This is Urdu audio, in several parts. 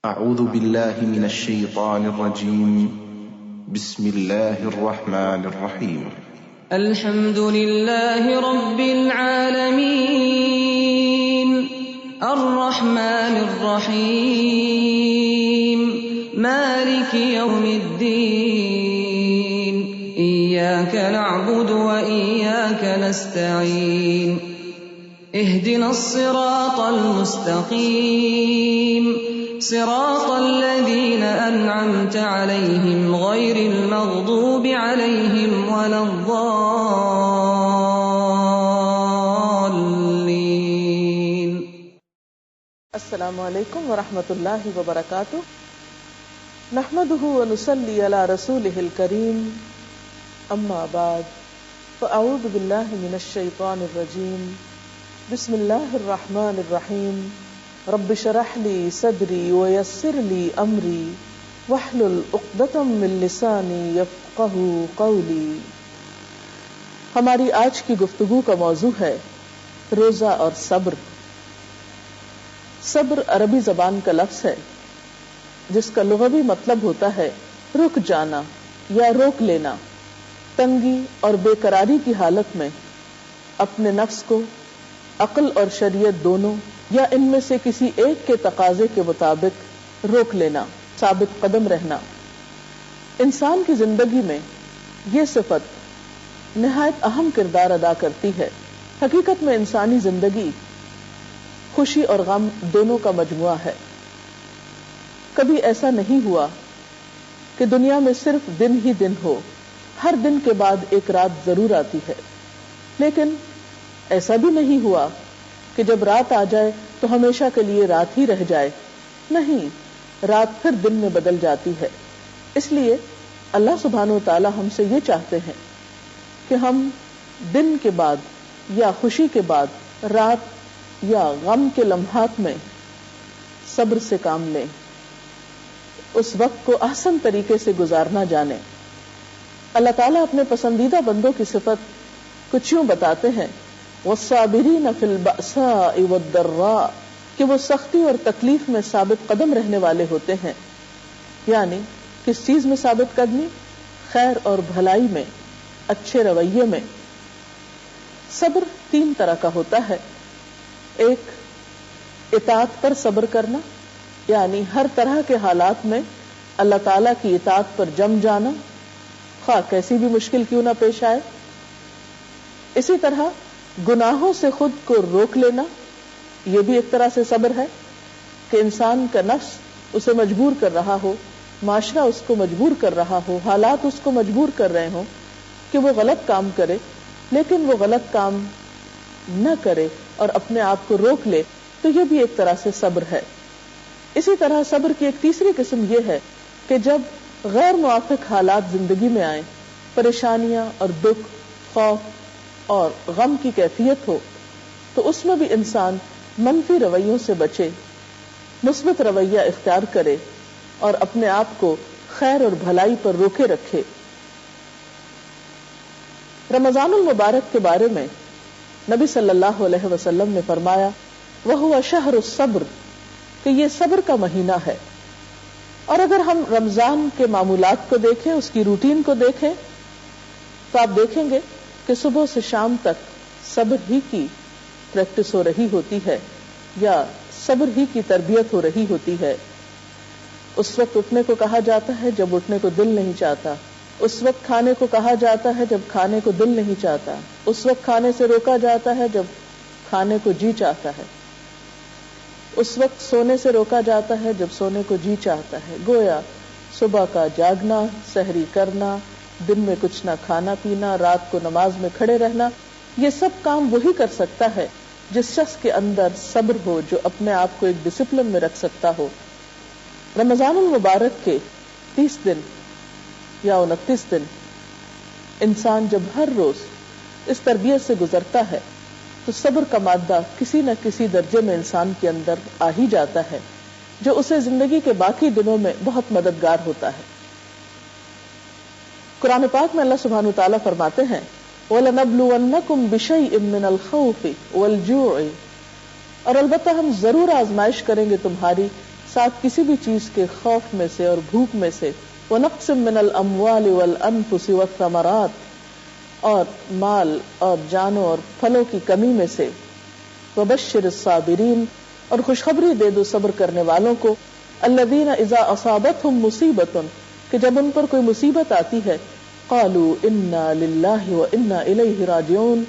أعوذ بالله من الشيطان الرجيم. بسم الله الرحمن الرحيم. الحمد لله رب العالمين الرحمن الرحيم مالك يوم الدين إياك نعبد وإياك نستعين اهدنا الصراط المستقيم صراط الذين أنعمت عليهم غير المغضوب عليهم ولا الضالين. السلام علیکم ورحمۃ اللہ وبرکاتہ. نحمده ونصلي على رسوله الكريم. اما بعد فاعوذ باللہ من الشیطان الرجیم. بسم اللہ الرحمن الرحیم. رب اشرح لي صدری ويسر لي امری واحلل عقدۃ من لسانی یفقهوا قولی. ہماری آج کی گفتگو کا موضوع ہے روزہ اور صبر. صبر عربی زبان کا لفظ ہے جس کا لغوی مطلب ہوتا ہے رک جانا یا روک لینا، تنگی اور بے قراری کی حالت میں اپنے نفس کو عقل اور شریعت دونوں یا ان میں سے کسی ایک کے تقاضے کے مطابق روک لینا، ثابت قدم رہنا. انسان کی زندگی میں یہ صفت نہایت اہم کردار ادا کرتی ہے. حقیقت میں انسانی زندگی خوشی اور غم دونوں کا مجموعہ ہے. کبھی ایسا نہیں ہوا کہ دنیا میں صرف دن ہی دن ہو، ہر دن کے بعد ایک رات ضرور آتی ہے. لیکن ایسا بھی نہیں ہوا کہ جب رات آ جائے تو ہمیشہ کے لیے رات ہی رہ جائے. نہیں، رات پھر دن میں بدل جاتی ہے. اس لیے اللہ سبحانہ و تعالی ہم سے یہ چاہتے ہیں کہ ہم دن کے بعد یا خوشی کے بعد رات یا غم کے لمحات میں صبر سے کام لیں، اس وقت کو احسن طریقے سے گزارنا جانیں. اللہ تعالیٰ اپنے پسندیدہ بندوں کی صفت کچھ یوں بتاتے ہیں وَالصَّابِرِينَ فِي الْبَأْسَاءِ وَالضَّرَّاءِ کہ وہ سختی اور تکلیف میں ثابت قدم رہنے والے ہوتے ہیں. یعنی کس چیز میں ثابت قدمی؟ خیر اور بھلائی میں، اچھے رویے میں. صبر تین طرح کا ہوتا ہے. ایک اطاعت پر صبر کرنا، یعنی ہر طرح کے حالات میں اللہ تعالیٰ کی اطاعت پر جم جانا، خواہ کیسی بھی مشکل کیوں نہ پیش آئے. اسی طرح گناہوں سے خود کو روک لینا، یہ بھی ایک طرح سے صبر ہے کہ انسان کا نفس اسے مجبور کر رہا ہو، معاشرہ اس کو مجبور کر رہا ہو، حالات اس کو مجبور کر رہے ہوں کہ وہ غلط کام کرے، لیکن وہ غلط کام نہ کرے اور اپنے آپ کو روک لے، تو یہ بھی ایک طرح سے صبر ہے. اسی طرح صبر کی ایک تیسری قسم یہ ہے کہ جب غیر موافق حالات زندگی میں آئیں، پریشانیاں اور دکھ، خوف اور غم کی کیفیت ہو، تو اس میں بھی انسان منفی رویوں سے بچے، مثبت رویہ اختیار کرے اور اپنے آپ کو خیر اور بھلائی پر روکے رکھے. رمضان المبارک کے بارے میں نبی صلی اللہ علیہ وسلم نے فرمایا وَهُوَ شَهْرُ الصَّبْرِ کہ یہ صبر کا مہینہ ہے. اور اگر ہم رمضان کے معمولات کو دیکھیں، اس کی روٹین کو دیکھیں، تو آپ دیکھیں گے کہ صبح سے شام تک صبر ہی کی پریکٹس ہو رہی ہوتی ہے یا صبر ہی کی تربیت ہو رہی ہوتی ہے. اس وقت اٹھنے کو کہا جاتا ہے جب اٹھنے کو دل نہیں چاہتا، اس وقت کھانے کو کہا جاتا ہے جب کھانے کو دل نہیں چاہتا، اس وقت کھانے سے روکا جاتا ہے جب کھانے کو جی چاہتا ہے، اس وقت سونے سے روکا جاتا ہے جب سونے کو جی چاہتا ہے. گویا صبح کا جاگنا، سحری کرنا، دن میں کچھ نہ کھانا پینا، رات کو نماز میں کھڑے رہنا، یہ سب کام وہی کر سکتا ہے جس شخص کے اندر صبر ہو، جو اپنے آپ کو ایک ڈسپلن میں رکھ سکتا ہو. رمضان المبارک کے 30 دن یا 29 دن انسان جب ہر روز اس تربیت سے گزرتا ہے تو صبر کا مادہ کسی نہ کسی درجے میں انسان کے اندر آ ہی جاتا ہے، جو اسے زندگی کے باقی دنوں میں بہت مددگار ہوتا ہے. قرآن پاک میں اللہ سبحانہ وتعالی فرماتے ہیں وَلَنَبْلُوَنَّكُمْ بِشَيْءٍ مِّنَ الْخَوْفِ وَالْجُوعِ اور البتہ ہم ضرور آزمائش کریں گے تمہاری ساتھ کسی بھی چیز کے خوف میں سے اور بھوک میں سے، وَنَقْصٍ مِّنَ الْأَمْوَالِ وَالْأَنفُسِ وَالثَّمَرَاتِ، اور مال اور جانوں اور پھلوں کی کمی میں سے، وَبَشِّرِ الصَّابِرِينَ، اور خوشخبری دے دو صبر کرنے والوں کو، الَّذِينَ إِذَا أَصَابَتْهُمْ مُصِيبَةٌ، کہ جب ان پر کوئی مصیبت آتی ہے، قَالُوا إِنَّا لِلَّهِ وَإِنَّا إِلَيْهِ رَاجِعُونَ،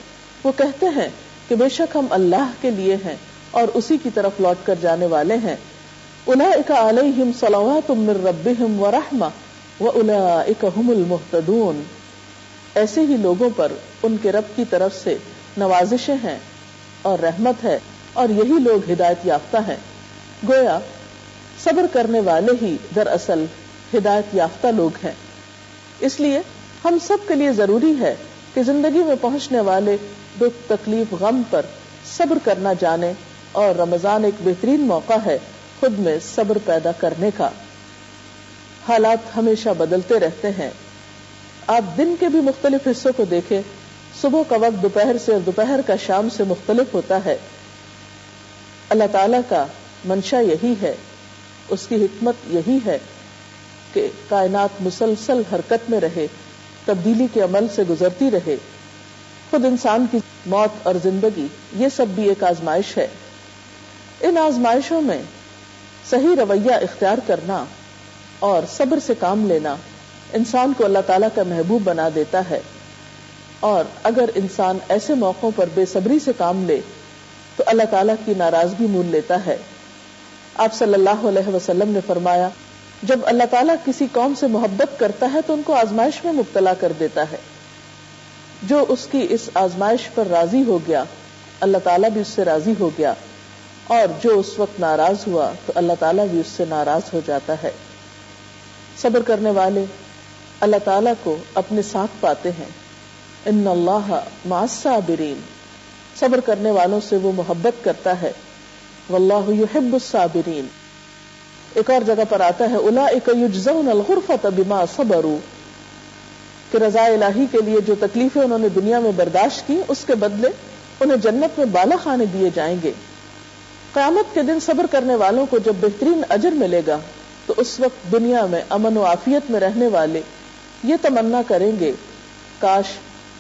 وہ کہتے ہیں کہ بے شک ہم اللہ کے لیے ہیں اور اسی کی طرف لوٹ کر جانے والے ہیں، اولئک علیہم صلوات من ربہم ورحمہ واولئک هم المہتدون، ایسے ہی لوگوں پر ان کے رب کی طرف سے نوازشیں ہیں اور رحمت ہے، اور یہی لوگ ہدایت یافتہ ہیں۔ گویا صبر کرنے والے ہی دراصل ہدایت یافتہ لوگ ہیں۔ اس لیے ہم سب کے لیے ضروری ہے کہ زندگی میں پہنچنے والے دکھ تکلیف غم پر صبر کرنا جانے، اور رمضان ایک بہترین موقع ہے خود میں صبر پیدا کرنے کا۔ حالات ہمیشہ بدلتے رہتے ہیں، آپ دن کے بھی مختلف حصوں کو دیکھیں، صبح کا وقت دوپہر سے اور دوپہر کا شام سے مختلف ہوتا ہے۔ اللہ تعالی کا منشا یہی ہے، اس کی حکمت یہی ہے کہ کائنات مسلسل حرکت میں رہے، تبدیلی کے عمل سے گزرتی رہے۔ خود انسان کی موت اور زندگی یہ سب بھی ایک آزمائش ہے۔ ان آزمائشوں میں صحیح رویہ اختیار کرنا اور صبر سے کام لینا انسان کو اللہ تعالیٰ کا محبوب بنا دیتا ہے، اور اگر انسان ایسے موقعوں پر بے صبری سے کام لے تو اللہ تعالیٰ کی ناراضگی مول لیتا ہے۔ آپ صلی اللہ علیہ وسلم نے فرمایا، جب اللہ تعالیٰ کسی قوم سے محبت کرتا ہے تو ان کو آزمائش میں مبتلا کر دیتا ہے۔ جو اس کی اس آزمائش پر راضی ہو گیا، اللہ تعالیٰ بھی اس سے راضی ہو گیا، اور جو اس وقت ناراض ہوا تو اللہ تعالیٰ بھی اس سے ناراض ہو جاتا ہے۔ صبر کرنے والے اللہ تعالیٰ کو اپنے ساتھ پاتے ہیں۔ ان اللہ مع الصابرین، صبر کرنے والوں سے وہ محبت کرتا ہے۔ واللہ یحب الصابرین۔ ایک اور جگہ پر آتا ہے اولئک یجزون الغرفۃ بما صبروا، کہ رضا الہی کے لیے جو تکلیفیں انہوں نے دنیا میں برداشت کی اس کے بدلے انہیں جنت میں بالا خانے دیے جائیں گے۔ قیامت کے دن صبر کرنے والوں کو جب بہترین اجر ملے گا تو اس وقت دنیا میں امن و عافیت میں رہنے والے یہ تمنا کریں گے، کاش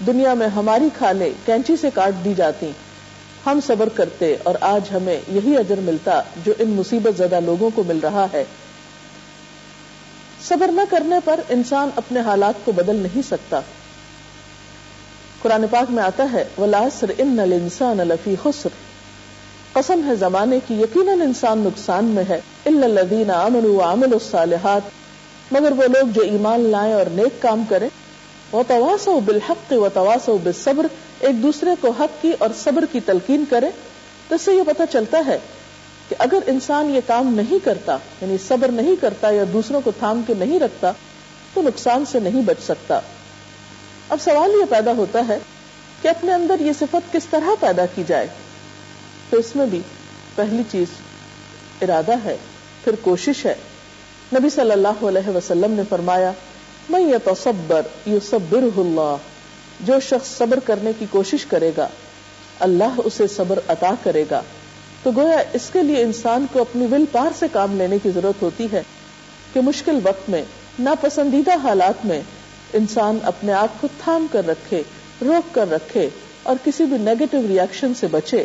دنیا میں ہماری کھالیں کینچی سے کاٹ دی جاتی، ہم صبر کرتے اور آج ہمیں یہی اجر ملتا جو ان مصیبت زدہ لوگوں کو مل رہا ہے۔ صبر نہ کرنے پر انسان اپنے حالات کو بدل نہیں سکتا۔ قرآن پاک میں آتا ہے وَالْعَصْرِ إِنَّ الْإِنسَانَ لَفِي خُسْرٍ، قسم ہے زمانے کی، یقیناً انسان نقصان میں ہے، إِلَّا الَّذِينَ آمَنُوا وَعَمِلُوا الصَّالِحَاتِ، مگر وہ لوگ جو ایمان لائیں اور نیک کام کریں، وَتَوَاصَوْا بِالْحَقِّ وَتَوَاصَوْا بِالصَّبْرِ، ایک دوسرے کو حق کی اور صبر کی تلقین کریں۔ تو اس سے یہ پتہ چلتا ہے کہ اگر انسان یہ کام نہیں کرتا، یعنی صبر نہیں کرتا یا دوسروں کو تھام کے نہیں رکھتا، تو نقصان سے نہیں بچ سکتا۔ اب سوال یہ پیدا ہوتا ہے کہ اپنے اندر یہ صفت کس طرح پیدا کی جائے؟ تو اس میں بھی پہلی چیز ارادہ ہے، پھر کوشش ہے۔ نبی صلی اللہ علیہ وسلم نے فرمایا من یتصبر یصبرہ اللہ، جو شخص صبر کرنے کی کوشش کرے گا اللہ اسے صبر عطا کرے گا۔ تو گویا اس کے لیے انسان کو اپنی ول پار سے کام لینے کی ضرورت ہوتی ہے کہ مشکل وقت میں، ناپسندیدہ حالات میں انسان اپنے آپ کو تھام کر رکھے، روک کر رکھے اور کسی بھی نیگیٹو ری ایکشن سے بچے۔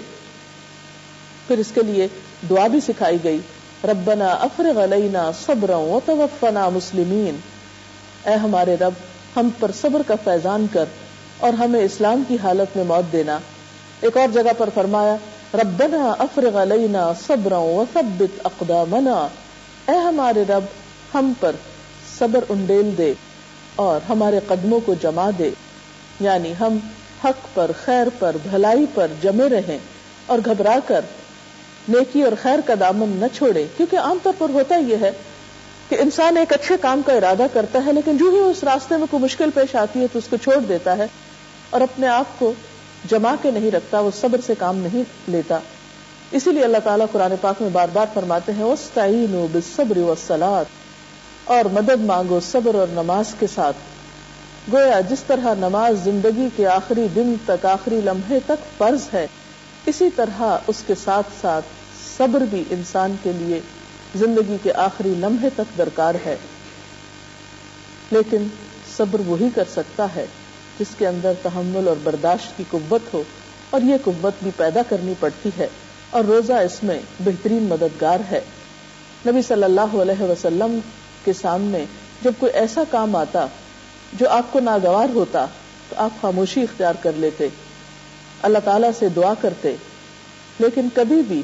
پھر اس کے لیے دعا بھی سکھائی گئی، ربنا افرغ علینا صبرا وتوفنا مسلمین، اے ہمارے رب ہم پر صبر کا فیضان کر اور ہمیں اسلام کی حالت میں موت دینا۔ ایک اور جگہ پر فرمایا ربنا افرغ علینا صبرا وثبت اقدامنا، اے ہمارے رب ہم پر صبر انڈیل دے اور ہمارے قدموں کو جما دے، یعنی ہم حق پر، خیر پر، بھلائی پر جمے رہیں اور گھبرا کر نیکی اور خیر کا دامن نہ چھوڑے۔ کیونکہ عام طور پر ہوتا یہ ہے کہ انسان ایک اچھے کام کا ارادہ کرتا ہے، لیکن جو ہی اس راستے میں کوئی مشکل پیش آتی ہے تو اس کو چھوڑ دیتا ہے اور اپنے آپ کو جما کے نہیں رکھتا، وہ صبر سے کام نہیں لیتا۔ اسی لیے اللہ تعالیٰ قرآن پاک میں بار بار فرماتے ہیں وَاسْتَعِينُوا بِالصَّبْرِ وَالصَّلَاةِ، اور مدد مانگو صبر اور نماز کے ساتھ۔ گویا جس طرح نماز زندگی کے آخری دن تک، آخری لمحے تک فرض ہے، اسی طرح اس کے ساتھ ساتھ صبر بھی انسان کے لیے زندگی کے آخری لمحے تک درکار ہے. لیکن صبر وہی کر سکتا ہے جس کے اندر تحمل اور برداشت کی قوت ہو، اور یہ قوت بھی پیدا کرنی پڑتی ہے، اور روزہ اس میں بہترین مددگار ہے. نبی صلی اللہ علیہ وسلم کے سامنے جب کوئی ایسا کام آتا جو آپ کو ناگوار ہوتا تو آپ خاموشی اختیار کر لیتے، اللہ تعالیٰ سے دعا کرتے، لیکن کبھی بھی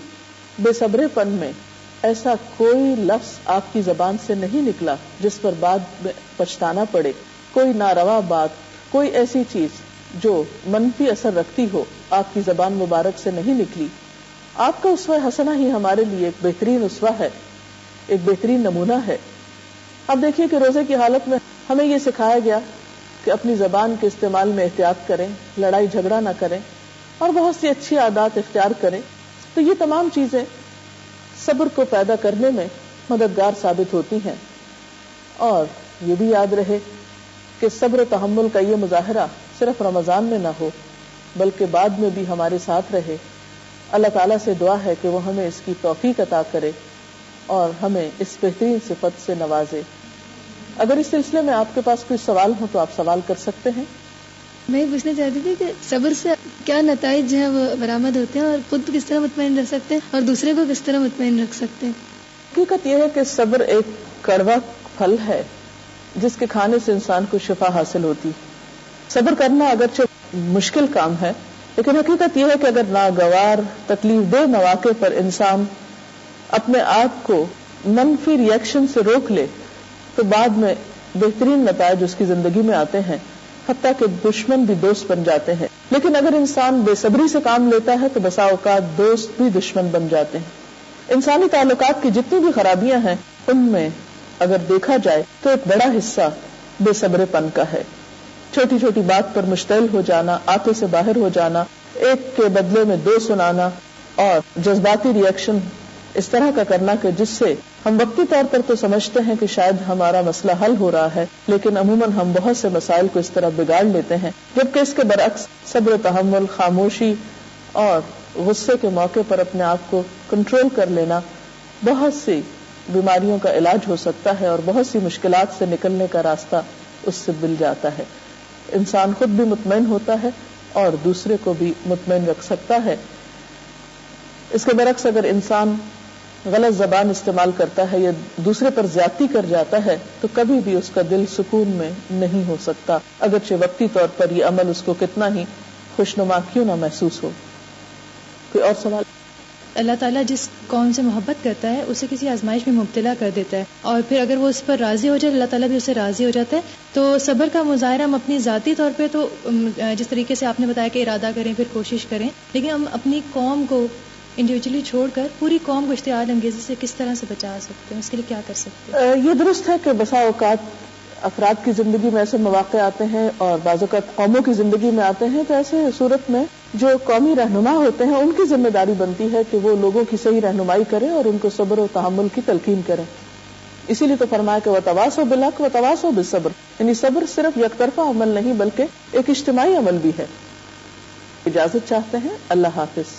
بے صبرے پن میں ایسا کوئی لفظ آپ کی زبان سے نہیں نکلا جس پر بعد میں پچھتانا پڑے. کوئی ناروا بات، کوئی ایسی چیز جو منفی اثر رکھتی ہو آپ کی زبان مبارک سے نہیں نکلی. آپ کا اسوہ حسنہ ہی ہمارے لیے ایک بہترین اسوہ ہے، ایک بہترین نمونہ ہے. اب دیکھیے کہ روزے کی حالت میں ہمیں یہ سکھایا گیا کہ اپنی زبان کے استعمال میں احتیاط کریں، لڑائی جھگڑا نہ کریں، اور بہت سی اچھی عادات اختیار کریں. تو یہ تمام چیزیں صبر کو پیدا کرنے میں مددگار ثابت ہوتی ہیں. اور یہ بھی یاد رہے کہ صبر و تحمل کا یہ مظاہرہ صرف رمضان میں نہ ہو بلکہ بعد میں بھی ہمارے ساتھ رہے. اللہ تعالیٰ سے دعا ہے کہ وہ ہمیں اس کی توفیق عطا کرے اور ہمیں اس بہترین صفت سے نوازے. اگر اس سلسلے میں آپ کے پاس کوئی سوال ہو تو آپ سوال کر سکتے ہیں. میں یہ پوچھنا چاہتی تھی کہ صبر سے کیا نتائج جو ہے وہ برآمد ہوتے ہیں، اور خود کس طرح مطمئن رہ سکتے ہیں اور دوسرے کو کس طرح مطمئن رکھ سکتے ہیں؟ حقیقت یہ ہے کہ صبر ایک کڑوا پھل ہے جس کے کھانے سے انسان کو شفا حاصل ہوتی. صبر کرنا اگرچہ مشکل کام ہے، لیکن حقیقت یہ ہے کہ اگر ناگوار تکلیف دہ مواقع پر انسان اپنے آپ کو منفی ری ایکشن سے روک لے تو بعد میں بہترین نتائج اس کی زندگی میں آتے ہیں، حتیٰ کہ دشمن بھی دوست بن جاتے ہیں. لیکن اگر انسان بے صبری سے کام لیتا ہے تو بسا اوقات دوست بھی دشمن بن جاتے ہیں. انسانی تعلقات کی جتنی بھی خرابیاں ہیں ان میں اگر دیکھا جائے تو ایک بڑا حصہ بے صبرے پن کا ہے. چھوٹی چھوٹی بات پر مشتعل ہو جانا، آتے سے باہر ہو جانا، ایک کے بدلے میں دو سنانا، اور جذباتی ری ایکشن اس طرح کا کرنا کہ جس سے ہم وقتی طور پر تو سمجھتے ہیں کہ شاید ہمارا مسئلہ حل ہو رہا ہے، لیکن عموماً ہم بہت سے مسائل کو اس طرح بگاڑ لیتے ہیں. جبکہ اس کے برعکس صبر و تحمل، خاموشی اور غصے کے موقع پر اپنے آپ کو کنٹرول کر لینا بہت سی بیماریوں کا علاج ہو سکتا ہے اور بہت سی مشکلات سے نکلنے کا راستہ اس سے مل جاتا ہے. انسان خود بھی مطمئن ہوتا ہے اور دوسرے کو بھی مطمئن رکھ سکتا ہے. اس کے برعکس اگر انسان غلط زبان استعمال کرتا ہے یا دوسرے پر زیادتی کر جاتا ہے تو کبھی بھی اس کا دل سکون میں نہیں ہو سکتا، اگرچہ وقتی طور پر یہ عمل اس کو کتنا ہی خوشنما کیوں نہ محسوس ہو. کوئی اور سوال؟ اللہ تعالیٰ جس قوم سے محبت کرتا ہے اسے کسی آزمائش میں مبتلا کر دیتا ہے، اور پھر اگر وہ اس پر راضی ہو جائے اللہ تعالیٰ بھی اسے راضی ہو جاتا ہے. تو صبر کا مظاہرہ ہم اپنی ذاتی طور پہ تو جس طریقے سے آپ نے بتایا کہ ارادہ کریں پھر کوشش کریں، لیکن ہم اپنی قوم کو انڈیویجلی چھوڑ کر پوری قوم کو اشتعال انگیزی سے کس طرح سے بچا سکتے ہیں، اس کے لیے کیا کر سکتے ہیں؟ یہ درست ہے کہ بسا اوقات افراد کی زندگی میں ایسے مواقع آتے ہیں اور بعض اوقات قوموں کی زندگی میں آتے ہیں، تو ایسے صورت میں جو قومی رہنما ہوتے ہیں ان کی ذمہ داری بنتی ہے کہ وہ لوگوں کی صحیح رہنمائی کریں اور ان کو صبر و تحمل کی تلقین کریں. اسی لیے تو فرمایا کہ وتواصوا بالحق وتواصوا بالصبر، یعنی صبر صرف یک طرفہ عمل نہیں بلکہ ایک اجتماعی عمل بھی ہے. اجازت چاہتے ہیں. اللہ حافظ.